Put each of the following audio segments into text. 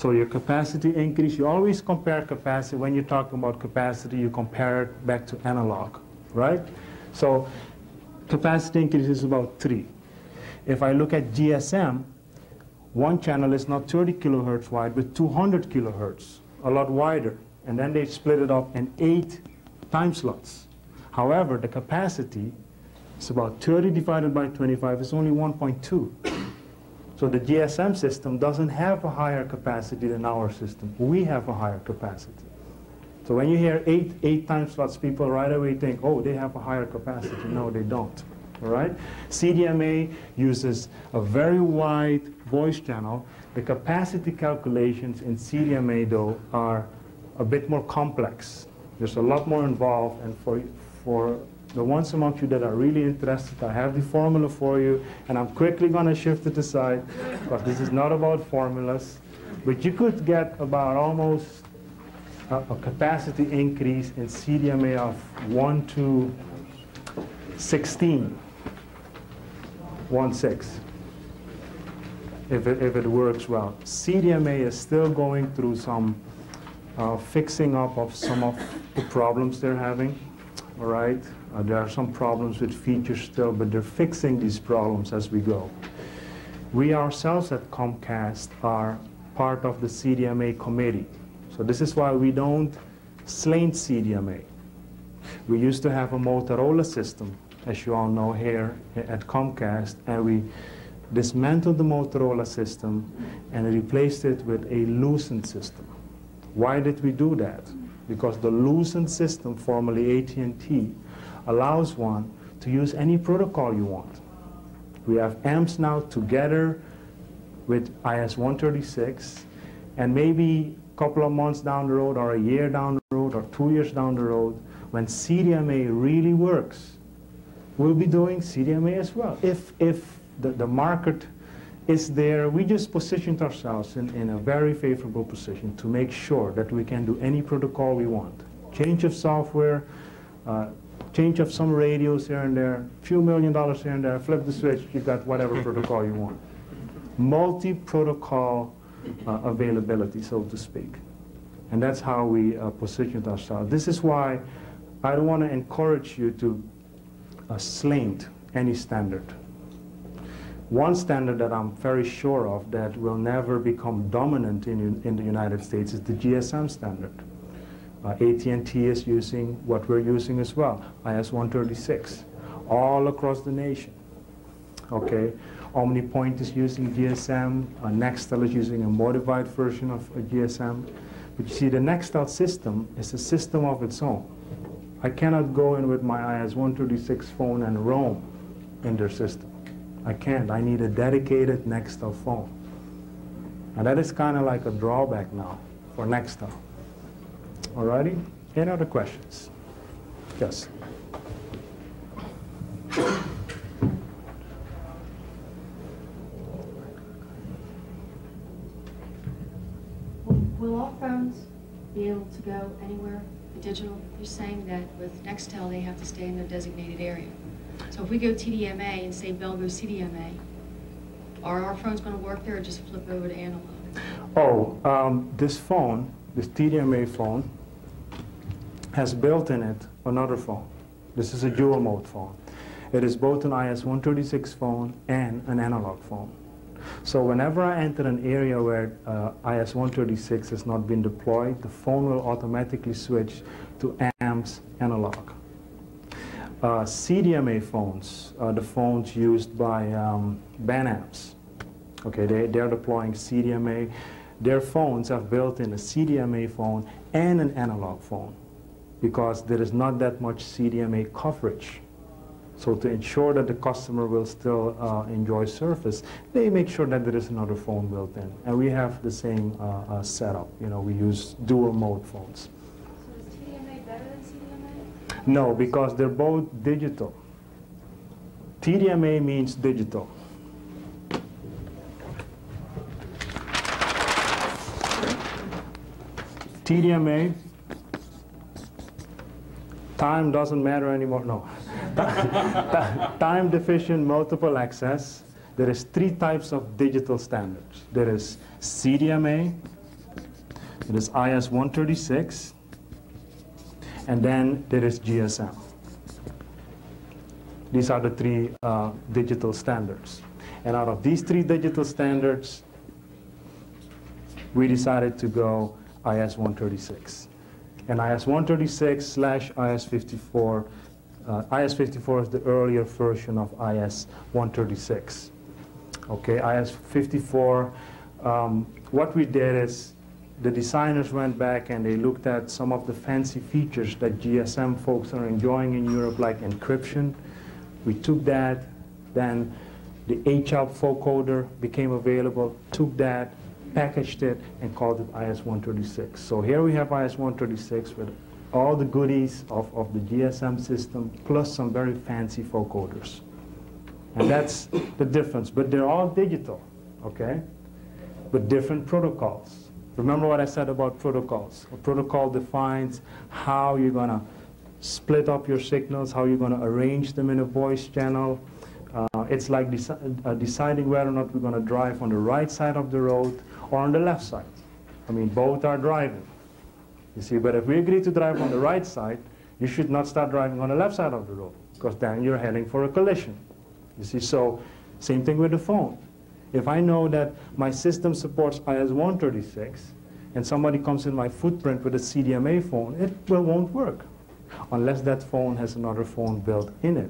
So your capacity increase, you always compare capacity. When you're talking about capacity, you compare it back to analog, right? So capacity increase is about 3. If I look at GSM, one channel is not 30 kilohertz wide, but 200 kilohertz, a lot wider. And then they split it up in 8 time slots. However, the capacity is about 30 divided by 25 is only 1.2. So the GSM system doesn't have a higher capacity than our system. We have a higher capacity. So when you hear 8 time slots, people right away think, oh, they have a higher capacity. No, they don't. All right? CDMA uses a very wide voice channel. The capacity calculations in CDMA, though, are a bit more complex. There's a lot more involved, and for the ones amongst you that are really interested, I have the formula for you, and I'm quickly going to shift it aside, because this is not about formulas. But you could get about almost a capacity increase in CDMA of 1 to 16, 1/6, if it works well. CDMA is still going through some fixing up of some of the problems they're having, all right? There are some problems with features still, but they're fixing these problems as we go. We ourselves at Comcast are part of the CDMA committee. So this is why we don't slant CDMA. We used to have a Motorola system, as you all know, here at Comcast, and we dismantled the Motorola system and replaced it with a Lucent system. Why did we do that? Because the Lucent system, formerly AT&T, allows one to use any protocol you want. We have amps now together with IS-136, and maybe a couple of months down the road, or a year down the road, or 2 years down the road, when CDMA really works, we'll be doing CDMA as well. If the market is there, we just positioned ourselves in a very favorable position to make sure that we can do any protocol we want. Change of software, change of some radios here and there, few $1 million here and there, flip the switch, you got whatever protocol you want. Multi-protocol availability, so to speak. And that's how we positioned ourselves. This is why I don't want to encourage you to slant any standard. One standard that I'm very sure of that will never become dominant in the United States is the GSM standard. AT&T is using what we're using as well, IS-136, all across the nation. Okay, OmniPoint is using GSM, Nextel is using a modified version of a GSM. But you see, the Nextel system is a system of its own. I cannot go in with my IS-136 phone and roam in their system. I can't. I need a dedicated Nextel phone. And that is kind of like a drawback now for Nextel. Alrighty? Any other questions? Yes. Will all phones be able to go anywhere digital? You're saying that with Nextel they have to stay in their designated area. So if we go TDMA and say Bell goes CDMA, are our phones going to work there or just flip over to analog? Oh, this phone, this TDMA phone, has built in it another phone. This is a dual mode phone. It is both an IS-136 phone and an analog phone. So whenever I enter an area where IS-136 has not been deployed, the phone will automatically switch to AMS analog. CDMA phones are the phones used by BANAMs. Okay, they're deploying CDMA. Their phones have built in a CDMA phone and an analog phone because there is not that much CDMA coverage. So to ensure that the customer will still enjoy service, they make sure that there is another phone built in. And we have the same setup. You know, we use dual mode phones. So is TDMA better than CDMA? No, because they're both digital. TDMA means digital. TDMA, time doesn't matter anymore, no. Time deficient multiple access. There is 3 types of digital standards. There is CDMA, It is IS-136, and then there is GSM. These are the three digital standards. And out of these three digital standards, we decided to go IS-136. And IS-136/IS-54, IS-54 is the earlier version of IS-136. Okay, IS-54, what we did is the designers went back and they looked at some of the fancy features that GSM folks are enjoying in Europe, like encryption. We took that, then the HALP vocoder became available, took that, packaged it, and called it IS-136. So here we have IS-136 with all the goodies of the GSM system, plus some very fancy vocoders. And that's the difference. But they're all digital, okay? With different protocols. Remember what I said about protocols. A protocol defines how you're going to split up your signals, how you're going to arrange them in a voice channel. It's like deciding whether or not we're going to drive on the right side of the road or on the left side. I mean, both are driving. You see, but if we agree to drive on the right side, you should not start driving on the left side of the road, because then you're heading for a collision. You see, so same thing with the phone. If I know that my system supports IS-136, and somebody comes in my footprint with a CDMA phone, it won't work, unless that phone has another phone built in it,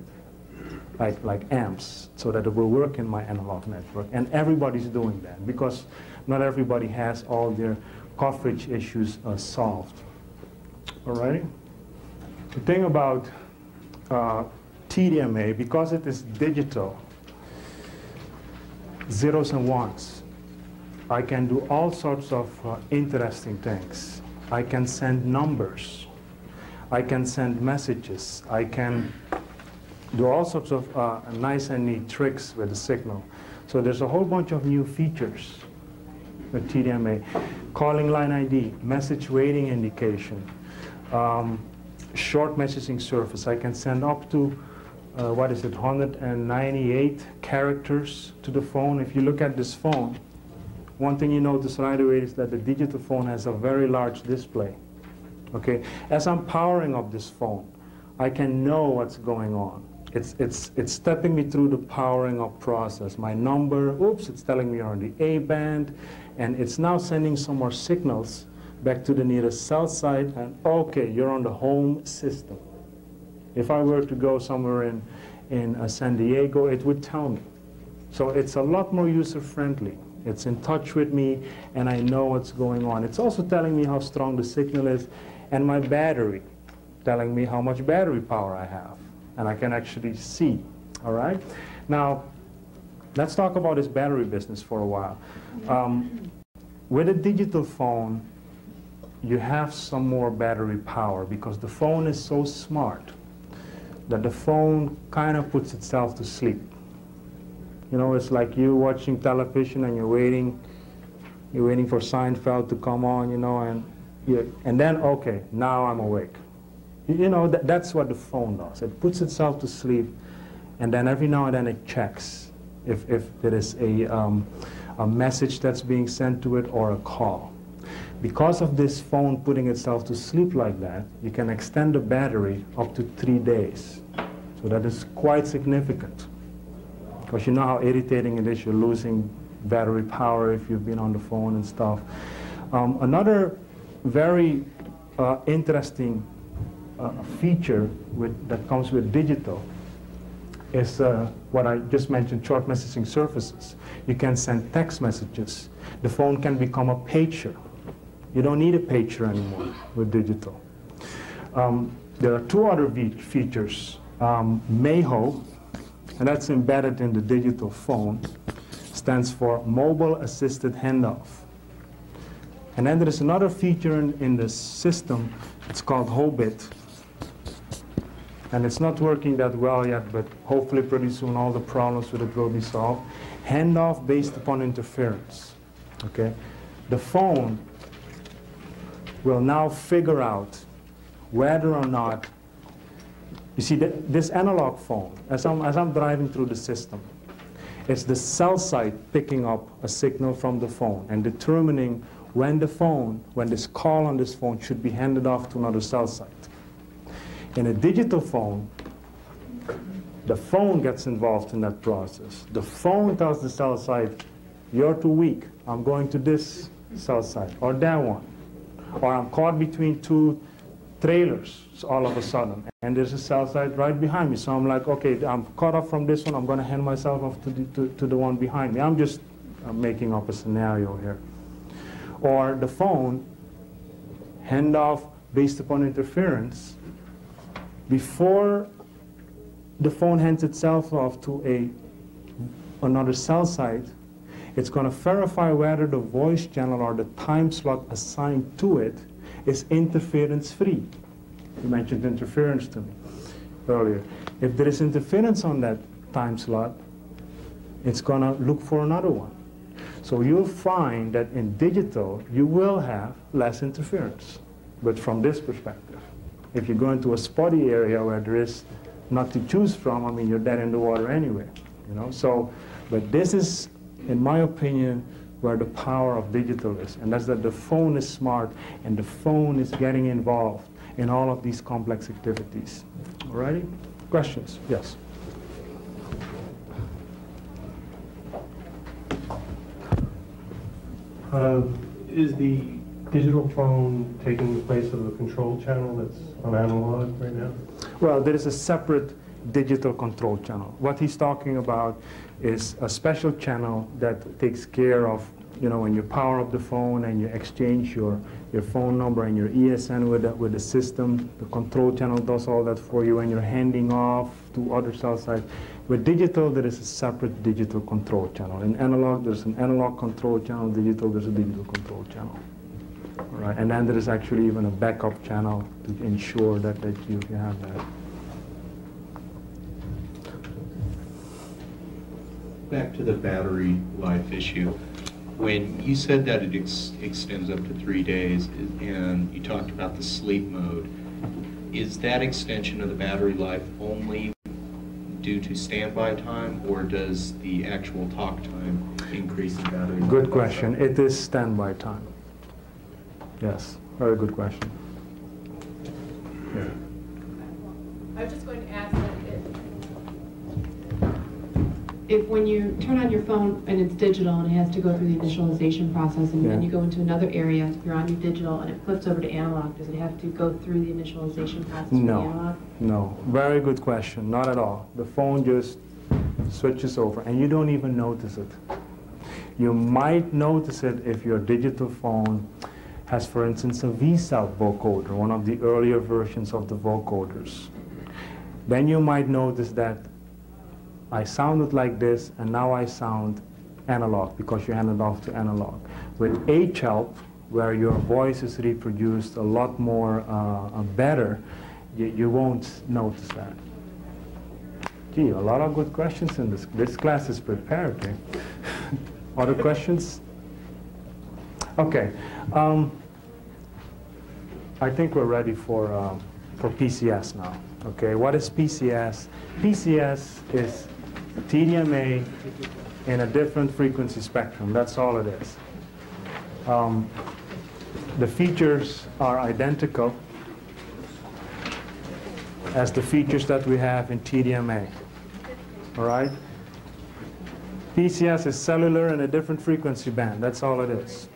like amps, so that it will work in my analog network. And everybody's doing that, because not everybody has all their coverage issues solved. All right? The thing about TDMA, because it is digital, zeros and ones, I can do all sorts of interesting things. I can send numbers. I can send messages. I can do all sorts of nice and neat tricks with the signal. So there's a whole bunch of new features with TDMA. Calling line ID, message waiting indication, short messaging service. I can send up to 198 characters to the phone. If you look at this phone, one thing you notice right away is that the digital phone has a very large display. Okay, as I'm powering up this phone, I can know what's going on. It's stepping me through the powering up process. My number, oops, it's telling me you're on the A band, and it's now sending some more signals back to the nearest cell site, and okay, you're on the home system. If I were to go somewhere in San Diego, it would tell me. So it's a lot more user-friendly. It's in touch with me, and I know what's going on. It's also telling me how strong the signal is, and my battery, telling me how much battery power I have. And I can actually see, all right? Now, let's talk about this battery business for a while. With a digital phone, you have some more battery power, because the phone is so smart that the phone kind of puts itself to sleep. You know, it's like you watching television and you're waiting for Seinfeld to come on, you know, and then, okay, now I'm awake. You know, that's what the phone does. It puts itself to sleep, and then every now and then it checks if there is a message that's being sent to it or a call. Because of this phone putting itself to sleep like that, you can extend the battery up to 3 days. So that is quite significant. Because you know how irritating it is, you're losing battery power if you've been on the phone and stuff. Another very interesting feature that comes with digital is what I just mentioned, short messaging services. You can send text messages. The phone can become a pager. You don't need a pager anymore with digital. There are two other features. MAHO, and that's embedded in the digital phone, stands for Mobile Assisted Handoff. And then there is another feature in the system, it's called HOBIT. And it's not working that well yet, but hopefully pretty soon all the problems with it will be solved. Handoff based upon interference. Okay? The phone will now figure out whether or not, you see, this analog phone, as I'm driving through the system, it's the cell site picking up a signal from the phone and determining when this call on this phone should be handed off to another cell site. In a digital phone, the phone gets involved in that process. The phone tells the cell site, you're too weak, I'm going to this cell site, or that one. Or I'm caught between two trailers all of a sudden, and there's a cell site right behind me. So I'm like, okay, I'm caught up from this one, I'm going to hand myself off to the one behind me. I'm making up a scenario here. Or the phone, hand off based upon interference. Before the phone hands itself off to another cell site, it's going to verify whether the voice channel or the time slot assigned to it is interference-free. You mentioned interference to me earlier. If there is interference on that time slot, it's going to look for another one. So you'll find that in digital, you will have less interference. But from this perspective, if you go into a spotty area where there is not to choose from, I mean, you're dead in the water anyway. You know? So, but this is, in my opinion, where the power of digital is. And that's that the phone is smart and the phone is getting involved in all of these complex activities. All righty? Questions? Yes. Is the digital phone taking the place of a control channel that's on analog right now? Well, there is a separate digital control channel. What he's talking about is a special channel that takes care of, you know, when you power up the phone and you exchange your phone number and your ESN with the system, the control channel does all that for you, and you're handing off to other cell sites. With digital, there is a separate digital control channel. In analog, there's an analog control channel. Digital, there's a digital control channel. All right, and then there is actually even a backup channel to ensure that you have that. Back to the battery life issue. When you said that it extends up to 3 days, and you talked about the sleep mode, is that extension of the battery life only due to standby time, or does the actual talk time increase the battery life? Good question. It is standby time. Yes, very good question. Yeah. I was just going to ask that If when you turn on your phone and it's digital and it has to go through the initialization process and then you go into another area, you're on your digital and it flips over to analog, does it have to go through the initialization process for the analog? No. Very good question. Not at all. The phone just switches over and you don't even notice it. You might notice it if your digital phone has, for instance, a VSAT vocoder, one of the earlier versions of the vocoders. Then you might notice that I sounded like this, and now I sound analog because you handed off to analog. With H-Help, where your voice is reproduced a lot more better, you won't notice that. Gee, a lot of good questions in this. This class is prepared. Eh? Other questions? Okay. I think we're ready for PCS now. Okay, what is PCS? PCS is TDMA in a different frequency spectrum. That's all it is. The features are identical as the features that we have in TDMA. All right? PCS is cellular in a different frequency band. That's all it is.